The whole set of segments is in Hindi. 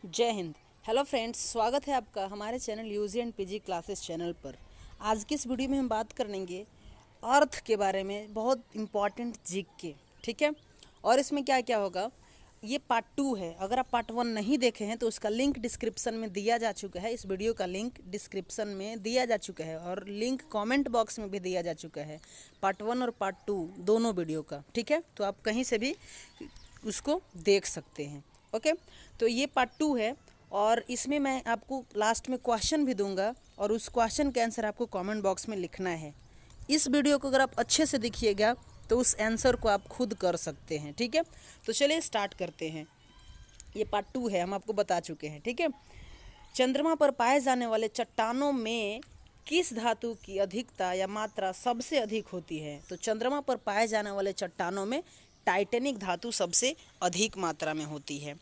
जय हिंद। हेलो फ्रेंड्स, स्वागत है आपका हमारे channel UG and PG classes channel पर। आज की इस वीडियो में हम बात करेंगे अर्थ के बारे में, बहुत इम्पॉर्टेंट जीक के। ठीक है, और इसमें क्या क्या होगा, ये पार्ट 2 है। अगर आप पार्ट 1 नहीं देखे हैं तो उसका लिंक डिस्क्रिप्शन में दिया जा चुका है। इस वीडियो का लिंक डिस्क्रिप्शन में दिया जा चुका है और लिंक कमेंट बॉक्स में भी दिया जा चुका है, पार्ट 1 और पार्ट 2 दोनों वीडियो का। ठीक है, तो आप कहीं से भी उसको देख सकते हैं। ओके, तो ये पार्ट 2 है और इसमें मैं आपको लास्ट में क्वेश्चन भी दूंगा और उस क्वेश्चन के आंसर आपको कमेंट बॉक्स में लिखना है। इस वीडियो को अगर आप अच्छे से देखिएगा तो उस आंसर को आप खुद कर सकते हैं। ठीक है, तो चलिए स्टार्ट करते हैं। ये पार्ट 2 है, हम आपको बता चुके हैं। ठीक है, चंद्रमा पर पाए जाने वाले चट्टानों में किस धातु की अधिकता या मात्रा सबसे अधिक होती है? तो चंद्रमा पर पाए जाने वाले चट्टानों में टाइटेनिक धातु सबसे अधिक मात्रा में होती है।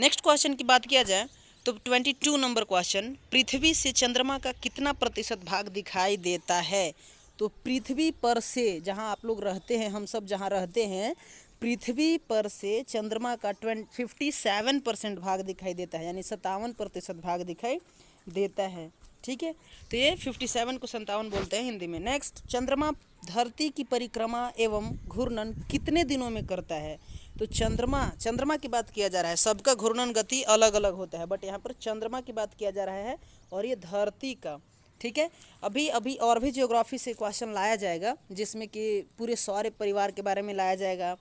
नेक्स्ट क्वेश्चन की बात किया जाए तो 22 नंबर क्वेश्चन, पृथ्वी से चंद्रमा का कितना प्रतिशत भाग दिखाई देता है? तो पृथ्वी पर से, जहां आप लोग रहते हैं, हम सब जहां रहते हैं, पृथ्वी पर से चंद्रमा का 57% भाग दिखाई देता है, यानी 57% भाग दिखाई देता है। ठीक है, तो ये 57 को 57 बोलते हैं हिंदी में। नेक्स्ट, चंद्रमा धरती की परिक्रमा एवं घूर्णन कितने दिनों में करता है? तो चंद्रमा की बात किया जा रहा है। सबका घूर्णन गति अलग अलग होता है, बट यहाँ पर चंद्रमा की बात किया जा रहा है और ये धरती का। ठीक है, अभी अभी और भी ज्योग्राफी से क्वेश्चन लाया जाएगा, जिसमें कि पूरे सौर परिवार के बारे में लाया जाएगा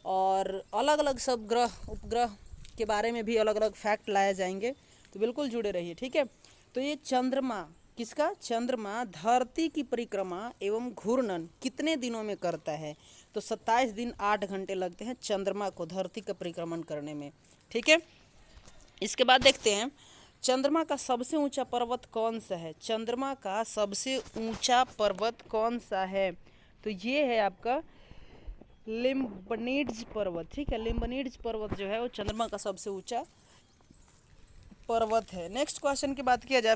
और अलग अलग सब ग्रह उपग्रह के बारे में भी अलग अलग फैक्ट लाए जाएंगे, तो बिल्कुल जुड़े रहिए। ठीक है, तो ये चंद्रमा किसका, चंद्रमा धरती की परिक्रमा एवं घूर्णन कितने दिनों में करता है? तो 27 दिन 8 घंटे लगते हैं चंद्रमा को धरती का परिक्रमण करने में। ठीक है, इसके बाद देखते हैं चंद्रमा का सबसे ऊंचा पर्वत कौन सा है? चंद्रमा का सबसे ऊंचा पर्वत कौन सा है? तो ये है आपका लिम्बनीड्स पर्वत। ठीक है, लिम्बनीड्स पर्वत जो है वो चंद्रमा का सबसे ऊंचा पर्वत है। नेक्स्ट क्वेश्चन की बात किया जाए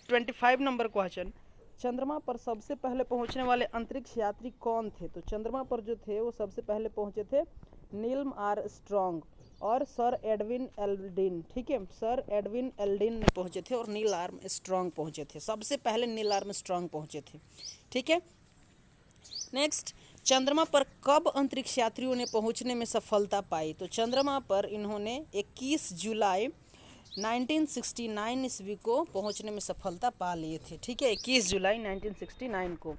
25 नंबर क्वेश्चन, चंद्रमा पर सबसे पहले पहुंचने वाले अंतरिक्ष यात्री कौन थे? तो चंद्रमा पर जो थे वो सबसे पहले पहुंचे थे नील आर्मस्ट्रांग और सर एडविन एल्ड्रिन। ठीक है, सर एडविन एल्ड्रिन पहुंचे थे और नील आर्मस्ट्रांग पहुंचे थे। सबसे पहले नील आर्मस्ट्रांग पहुंचे थे। ठीक है, नेक्स्ट, चंद्रमा पर कब अंतरिक्ष यात्रियों ने पहुंचने में सफलता पाई? तो चंद्रमा पर इन्होंने 21 जुलाई 1969 ईस्वी को पहुंचने में सफलता पा लिए थे। ठीक है, 21 जुलाई 1969 को।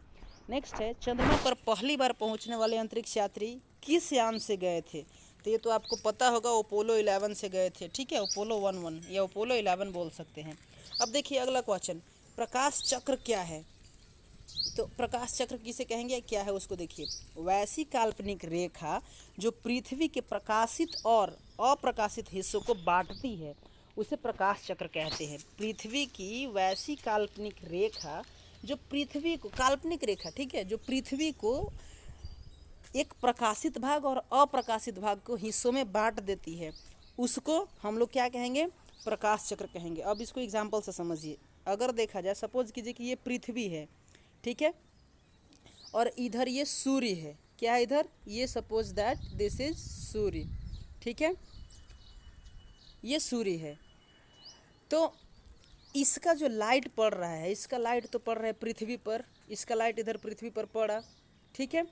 नेक्स्ट है, चंद्रमा पर पहली बार पहुंचने वाले अंतरिक्ष यात्री किस यान से गए थे? तो ये तो आपको पता होगा, अपोलो 11 से गए थे। ठीक है, अपोलो 11 या अपोलो 11 बोल सकते हैं। अब देखिए अगला क्वेश्चन, प्रकाश चक्र क्या है? तो प्रकाश चक्र किसे कहेंगे, क्या है उसको देखिए। वैसी काल्पनिक रेखा जो पृथ्वी के प्रकाशित और अप्रकाशित हिस्सों को बांटती है, उसे प्रकाश चक्र कहते हैं। पृथ्वी की वैसी काल्पनिक रेखा जो पृथ्वी को, काल्पनिक रेखा, ठीक है, जो पृथ्वी को एक प्रकाशित भाग और अप्रकाशित भाग को हिस्सों में बांट देती है, उसको हम लोग क्या कहेंगे, प्रकाश चक्र कहेंगे। अब इसको एग्जाम्पल से समझिए। अगर देखा जाए, सपोज कीजिए कि ये पृथ्वी है, ठीक है, और इधर ये सूर्य है। क्या है इधर, ये सपोज दैट दिस इज सूर्य। ठीक है, ये सूर्य है। तो इसका जो लाइट पड़ रहा है, इसका लाइट तो पड़ रहा है पृथ्वी पर, इसका लाइट इधर पृथ्वी पर पड़ा। ठीक है,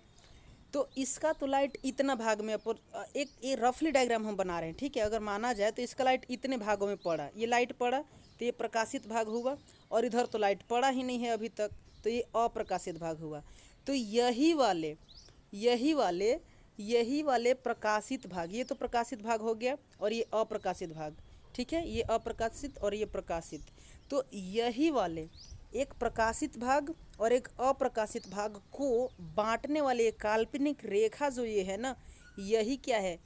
तो इसका तो लाइट इतना भाग में एक ये रफली डायग्राम हम बना रहे हैं। ठीक है, अगर माना जाए तो इसका लाइट इतने भागों में पड़ा, ये लाइट पड़ा तो ये प्रकाशित भाग हुआ, और इधर तो लाइट पड़ा ही नहीं है अभी तक, तो ये अप्रकाशित भाग हुआ। तो यही वाले प्रकाशित भाग, ये तो प्रकाशित भाग हो गया और ये अप्रकाशित भाग। ठीक है, ये अप्रकाशित और ये प्रकाशित, तो यही वाले एक प्रकाशित भाग और एक अप्रकाशित भाग को बांटने वाले काल्पनिक रेखा जो ये है ना, यही क्या है,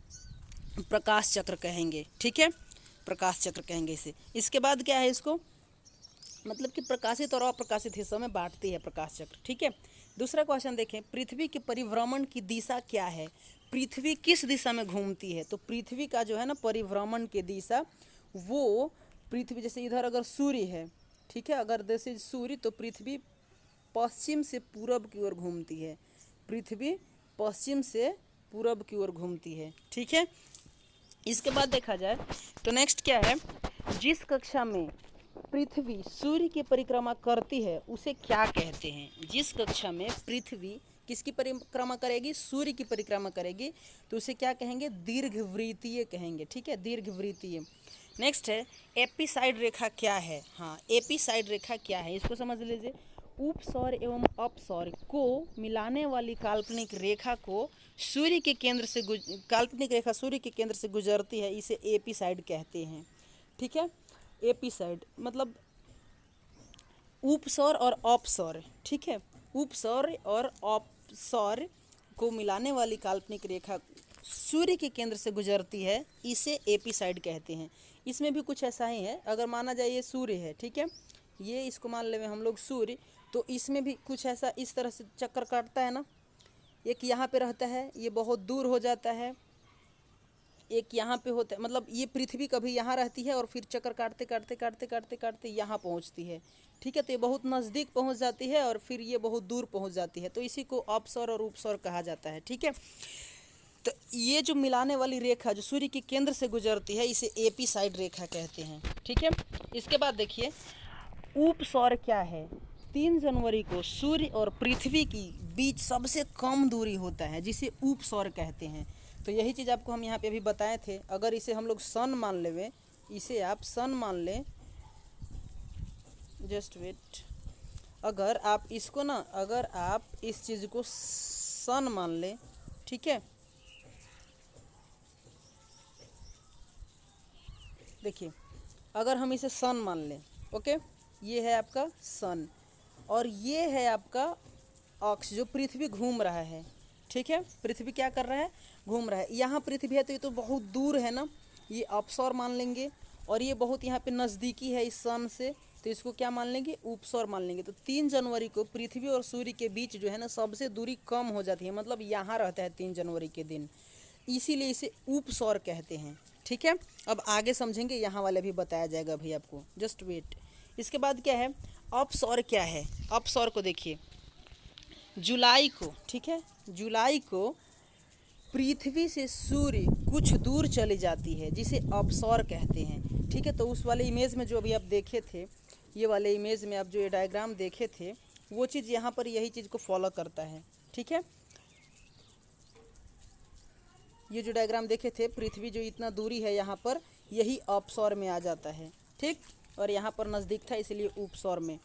प्रकाश चक्र कहेंगे। ठीक है, प्रकाश चक्र कहेंगे इसे। इसके बाद क्या है, इसको मतलब कि प्रकाशित और अप्रकाशित हिस्सों में बांटती है प्रकाश चक्र। ठीक है, दूसरा क्वेश्चन देखें, पृथ्वी के परिभ्रमण की दिशा क्या है? पृथ्वी किस दिशा में घूमती है? तो पृथ्वी का जो है ना परिभ्रमण की दिशा, वो पृथ्वी जैसे इधर अगर सूर्य है, ठीक है, अगर दिस इज सूर्य, तो पृथ्वी पश्चिम से पूरब की ओर घूमती है। पृथ्वी पश्चिम से पूरब की ओर घूमती है। ठीक है, इसके बाद देखा जाए तो नेक्स्ट क्या है, जिस कक्षा में पृथ्वी सूर्य की परिक्रमा करती है उसे क्या कहते हैं? जिस कक्षा में पृथ्वी किसकी परिक्रमा करेगी? सूर्य की परिक्रमा करेगी, तो उसे क्या कहेंगे? दीर्घवृत्तीय कहेंगे। ठीक है, दीर्घवृत्तीय। नेक्स्ट है एपिसाइड रेखा क्या है? हाँ, एपिसाइड रेखा क्या है इसको समझ लीजिए। उपसौर एवं अपसौर को मिलाने वाली काल्पनिक रेखा को सूर्य के केंद्र से काल्पनिक रेखा सूर्य के केंद्र से गुजरती है, इसे एपिसाइड कहते हैं। ठीक है, एपिसाइड मतलब उपसौर और अपसौर। ठीक है, उपसौर और अपसौर को मिलाने वाली काल्पनिक रेखा सूर्य के केंद्र से गुजरती है, इसे एपिसाइड कहते हैं। इसमें भी कुछ ऐसा ही है, अगर माना जाए ये सूर्य है, ठीक है, ये इसको मान ले हम लोग सूर्य, तो इसमें भी कुछ ऐसा इस तरह से चक्कर काटता है ना। एक यहाँ पे रहता है, ये बहुत दूर हो जाता है, एक यहाँ पे होता है, मतलब ये पृथ्वी कभी यहाँ रहती है और फिर चक्कर काटते काटते काटते काटते काटते यहाँ पहुँचती है। ठीक है, तो ये बहुत नज़दीक पहुँच जाती है और फिर ये बहुत दूर पहुँच जाती है, तो इसी को अपसौर और उपसौर कहा जाता है। ठीक है, तो ये जो मिलाने वाली रेखा जो सूर्य के केंद्र से गुजरती है, इसे एपिसाइड रेखा कहते हैं। ठीक है, इसके बाद देखिए उपसौर क्या है? 3 जनवरी को सूर्य और पृथ्वी की बीच सबसे कम दूरी होता है, जिसे उपसौर कहते हैं। तो यही चीज़ आपको हम यहाँ पे अभी बताए थे। अगर इसे हम लोग सन मान लें, इसे आप सन मान लें, जस्ट वेट, अगर आप इसको ना, अगर आप इस चीज़ को सन मान लें, ठीक है, देखिए अगर हम इसे सन मान लें, ओके, ये है आपका सन और ये है आपका अक्ष जो पृथ्वी घूम रहा है। ठीक है, पृथ्वी क्या कर रहा है? घूम रहा है। यहाँ पृथ्वी है तो ये तो बहुत दूर है ना, ये अपसौर मान लेंगे, और ये बहुत यहाँ पे नज़दीकी है इस सन से, तो इसको क्या मान लेंगे? उपसौर मान लेंगे। तो 3 जनवरी को पृथ्वी और सूर्य के बीच जो है ना सबसे दूरी कम हो जाती है, मतलब यहाँ रहता है 3 जनवरी के दिन, इसीलिए इसे उपसौर कहते हैं। ठीक है, अब आगे समझेंगे, यहाँ वाले भी बताया जाएगा भाई आपको, जस्ट वेट। इसके बाद क्या है? अपसौर क्या है? अपसौर को देखिए, जुलाई को, ठीक है, जुलाई को पृथ्वी से सूर्य कुछ दूर चली जाती है, जिसे अपसौर कहते हैं। ठीक है, तो उस वाले इमेज में जो अभी आप देखे थे, ये वाले इमेज में आप जो ये डायग्राम देखे थे, वो चीज़ यहाँ पर यही चीज़ को फॉलो करता है। ठीक है, ये जो डायग्राम देखे थे, पृथ्वी जो इतना दूरी है यहाँ पर, यही अपसौर में आ जाता है। ठीक, और यहाँ पर नज़दीक था इसलिए उपसौर में।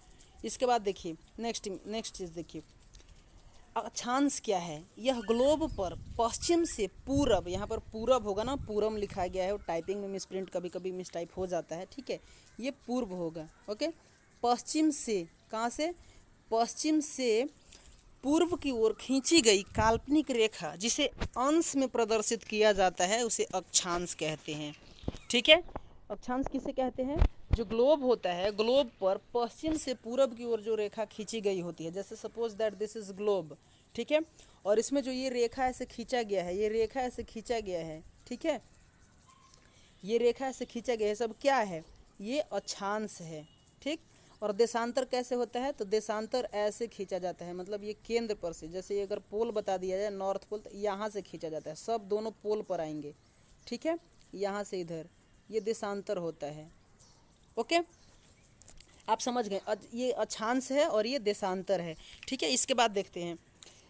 इसके बाद देखिए नेक्स्ट चीज़ देखिए, अक्षांश क्या है? यह ग्लोब पर पश्चिम से पूरब, यहाँ पर पूरब होगा ना, पूरम लिखा गया है, और टाइपिंग में मिसप्रिंट कभी कभी मिसटाइप हो जाता है। ठीक है, ये पूर्व होगा। ओके, पश्चिम से, कहाँ से? पश्चिम से पूर्व की ओर खींची गई काल्पनिक रेखा जिसे अंश में प्रदर्शित किया जाता है, उसे अक्षांश कहते हैं। ठीक है, अक्षांश किसे कहते हैं? जो ग्लोब होता है, ग्लोब पर पश्चिम से पूरब की ओर जो रेखा खींची गई होती है, जैसे suppose that this is globe, ठीक है, और इसमें जो ये रेखा ऐसे खींचा गया है, ये रेखा ऐसे खींचा गया है, ठीक है, ये रेखा ऐसे खींचा गया है, सब क्या है? ये अक्षांश है। ठीक, और देशांतर कैसे होता है? तो देशांतर ऐसे खींचा जाता है, मतलब ये केंद्र पर से, जैसे अगर पोल बता दिया जाए नॉर्थ पोल, तो यहाँ से खींचा जाता है, सब दोनों पोल पर आएंगे। ठीक है, यहाँ से इधर, ये देशांतर होता है। ओके, आप समझ गए, ये अक्षांश है और ये देशांतर है। ठीक है, इसके बाद देखते हैं,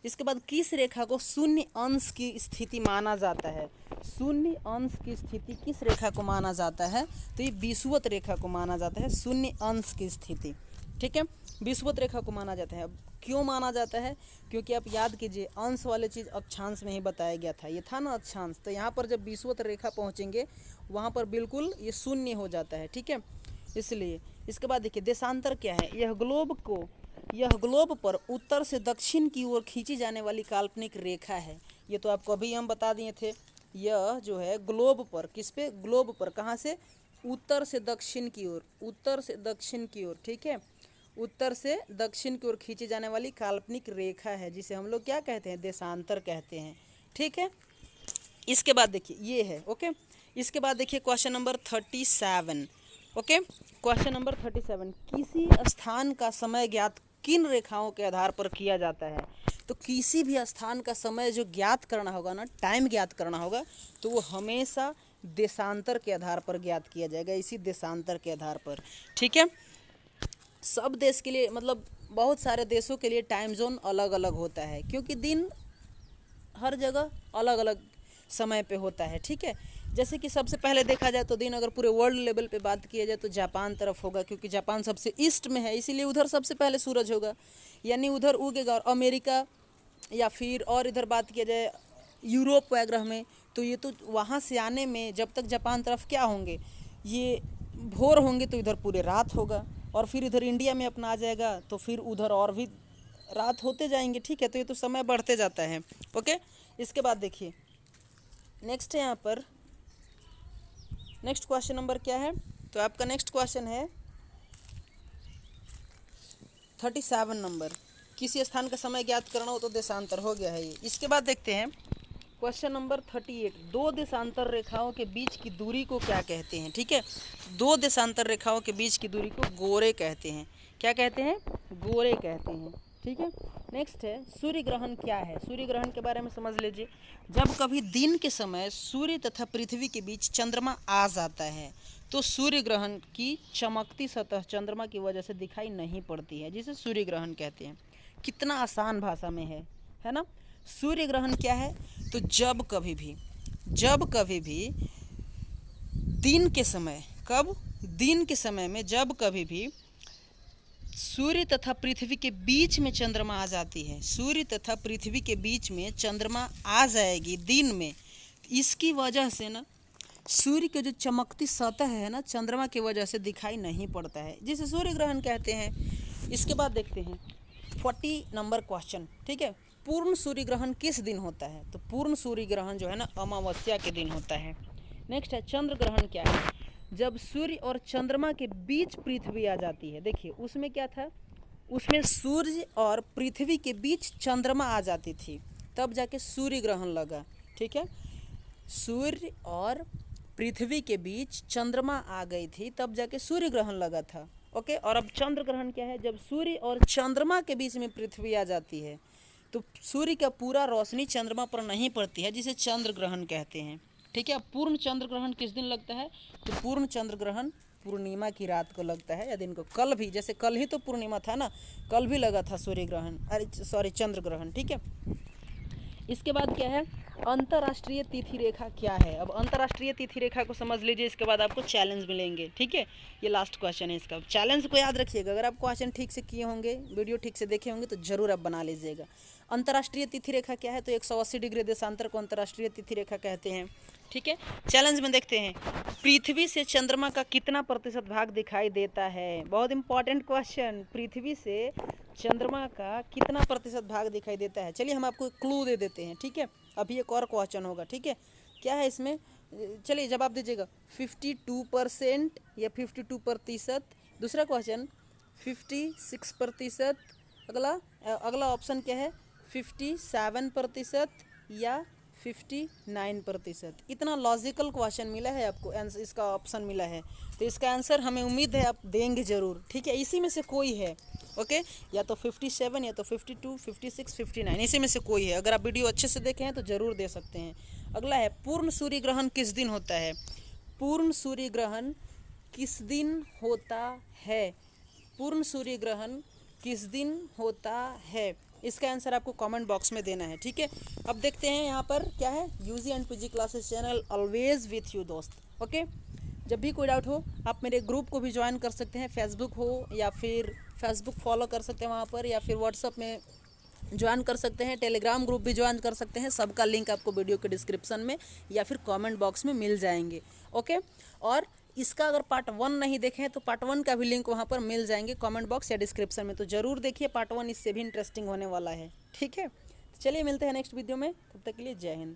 इसके बाद किस रेखा को शून्य अंश की स्थिति माना जाता है? शून्य अंश की स्थिति किस रेखा को माना जाता है? तो ये विषुवत रेखा को माना जाता है, शून्य अंश की स्थिति। ठीक है, विषुवत रेखा को माना जाता है। क्यों माना जाता है? क्योंकि आप याद कीजिए, अंश वाले चीज़ अक्षांश में ही बताया गया था, ये था ना अक्षांश, तो यहाँ पर जब विषुवत रेखा पहुँचेंगे वहाँ पर बिल्कुल ये शून्य हो जाता है। ठीक है, इसलिए। इसके बाद देखिए देशांतर क्या है? यह ग्लोब पर उत्तर से दक्षिण की ओर खींची जाने वाली काल्पनिक रेखा है। ये तो आपको अभी हम बता दिए थे, यह जो है ग्लोब पर, किस पे? ग्लोब पर, कहाँ से? उत्तर से दक्षिण की ओर, उत्तर से दक्षिण की ओर। ठीक है, उत्तर से दक्षिण की ओर खींची जाने वाली काल्पनिक रेखा है, जिसे हम लोग क्या कहते हैं? देशांतर कहते हैं। ठीक है, इसके बाद देखिए ये है। ओके, इसके बाद देखिए question number 37। Okay, question number 37, किसी स्थान का समय ज्ञात किन रेखाओं के आधार पर किया जाता है? तो किसी भी स्थान का समय जो ज्ञात करना होगा ना, टाइम ज्ञात करना होगा, तो वो हमेशा देशांतर के आधार पर ज्ञात किया जाएगा, इसी देशांतर के आधार पर। ठीक है, सब देश के लिए मतलब बहुत सारे देशों के लिए टाइम जोन अलग अलग होता है, क्योंकि दिन हर जगह अलग अलग समय पे होता है। ठीक है, जैसे कि सबसे पहले देखा जाए तो दिन अगर पूरे वर्ल्ड लेवल पे बात किया जाए तो जापान तरफ होगा, क्योंकि जापान सबसे ईस्ट में है, इसीलिए उधर सबसे पहले सूरज होगा, यानी उधर उगेगा। और अमेरिका या फिर और इधर बात किया जाए यूरोप वगैरह में, तो ये तो वहाँ से आने में जब तक जापान तरफ क्या होंगे, ये भोर होंगे तो इधर पूरे रात होगा, और फिर इधर इंडिया में अपना आ जाएगा तो फिर उधर और भी रात होते जाएंगे। ठीक है, तो ये तो समय बढ़ते जाता है। ओके, इसके बाद देखिए नेक्स्ट है यहाँ पर, नेक्स्ट क्वेश्चन नंबर क्या है, तो आपका नेक्स्ट क्वेश्चन है 37 नंबर, किसी स्थान का समय ज्ञात करना हो तो देशांतर, हो गया है ये। इसके बाद देखते हैं क्वेश्चन नंबर 38, दो देशांतर रेखाओं के बीच की दूरी को क्या कहते हैं। ठीक है, दो देशांतर रेखाओं के बीच की दूरी को गोरे कहते हैं। क्या कहते हैं? गोरे कहते हैं। ठीक है, नेक्स्ट है सूर्य ग्रहण क्या है। सूर्य ग्रहण के बारे में समझ लीजिए, जब कभी दिन के समय सूर्य तथा पृथ्वी के बीच चंद्रमा आ जाता है तो सूर्य ग्रहण की चमकती सतह चंद्रमा की वजह से दिखाई नहीं पड़ती है, जिसे सूर्य ग्रहण कहते हैं। कितना आसान भाषा में है ना। सूर्य ग्रहण क्या है, तो जब कभी भी दिन के समय, कब? दिन के समय में जब कभी भी सूर्य तथा पृथ्वी के बीच में चंद्रमा आ जाती है, सूर्य तथा पृथ्वी के बीच में चंद्रमा आ जाएगी दिन में, इसकी वजह से ना सूर्य की जो चमकती सतह है ना चंद्रमा की वजह से दिखाई नहीं पड़ता है, जिसे सूर्य ग्रहण कहते हैं। इसके बाद देखते हैं 40 नंबर क्वेश्चन। ठीक है, पूर्ण सूर्य ग्रहण किस दिन होता है, तो पूर्ण सूर्य ग्रहण जो है ना अमावस्या के दिन होता है। नेक्स्ट है चंद्र ग्रहण क्या है, जब सूर्य और चंद्रमा के बीच पृथ्वी आ जाती है। देखिए उसमें क्या था, उसमें सूर्य और पृथ्वी के बीच चंद्रमा आ जाती थी, तब जाके सूर्य ग्रहण लगा। ठीक है, सूर्य और पृथ्वी के बीच चंद्रमा आ गई थी तब जाके सूर्य ग्रहण लगा था। ओके, और अब चंद्र ग्रहण क्या है, जब सूर्य और चंद्रमा के बीच में पृथ्वी आ जाती है तो सूर्य का पूरा रोशनी चंद्रमा पर नहीं पड़ती है, जिसे चंद्र ग्रहण कहते हैं। ठीक है, पूर्ण चंद्र ग्रहण किस दिन लगता है, तो पूर्ण चंद्र ग्रहण पूर्णिमा की रात को लगता है या दिन को। कल भी, जैसे कल ही तो पूर्णिमा था ना, कल भी लगा था सूर्य ग्रहण, अरे सॉरी चंद्र ग्रहण। ठीक है, इसके बाद क्या है, अंतर्राष्ट्रीय तिथि रेखा क्या है। अब अंतर्राष्ट्रीय तिथि रेखा को समझ लीजिए, इसके बाद आपको चैलेंज मिलेंगे। ठीक है, ये लास्ट क्वेश्चन है इसका, चैलेंज को याद रखिएगा। अगर आप क्वेश्चन ठीक से किए होंगे, वीडियो ठीक से देखे होंगे तो जरूर आप बना लीजिएगा। अंतर्राष्ट्रीय तिथि रेखा क्या है, तो 180 डिग्री देशांतर को अंतर्राष्ट्रीय तिथि रेखा कहते हैं। ठीक है, चैलेंज में देखते हैं, पृथ्वी से चंद्रमा का कितना प्रतिशत भाग दिखाई देता है। बहुत इंपॉर्टेंट क्वेश्चन, पृथ्वी से चंद्रमा का कितना प्रतिशत भाग दिखाई देता है। चलिए हम आपको क्लू दे देते हैं। ठीक है, अभी एक और क्वेश्चन होगा। ठीक है, क्या है इसमें, चलिए जवाब दीजिएगा, 52% या 52%। दूसरा क्वेश्चन 56%। अगला ऑप्शन क्या है, 57% या 59%। इतना लॉजिकल क्वेश्चन मिला है आपको, इसका ऑप्शन मिला है, तो इसका आंसर हमें उम्मीद है आप देंगे ज़रूर। ठीक है, इसी में से कोई है। ओके, या तो 57 या तो 52, 56, 59, इसी में से कोई है। अगर आप वीडियो अच्छे से देखे हैं तो ज़रूर दे सकते हैं। अगला है पूर्ण सूर्य ग्रहण किस दिन होता है। पूर्ण सूर्य ग्रहण किस दिन होता है, पूर्ण सूर्य ग्रहण किस दिन होता है, इसका आंसर आपको कमेंट बॉक्स में देना है। ठीक है, अब देखते हैं यहाँ पर क्या है, UG and PG classes channel always with you दोस्त। ओके, जब भी कोई डाउट हो आप मेरे ग्रुप को भी ज्वाइन कर सकते हैं, फेसबुक हो या फिर फेसबुक फॉलो कर सकते हैं वहाँ पर, या फिर व्हाट्सअप में ज्वाइन कर सकते हैं, टेलीग्राम ग्रुप भी ज्वाइन कर सकते हैं। सबका लिंक आपको वीडियो के डिस्क्रिप्शन में या फिर कमेंट बॉक्स में मिल जाएंगे। ओके, और इसका अगर पार्ट 1 नहीं देखें तो पार्ट 1 का भी लिंक वहाँ पर मिल जाएंगे कमेंट बॉक्स या डिस्क्रिप्शन में, तो ज़रूर देखिए पार्ट 1, इससे भी इंटरेस्टिंग होने वाला है। ठीक है, तो चलिए मिलते हैं नेक्स्ट वीडियो में, तब तक के लिए जय हिंद।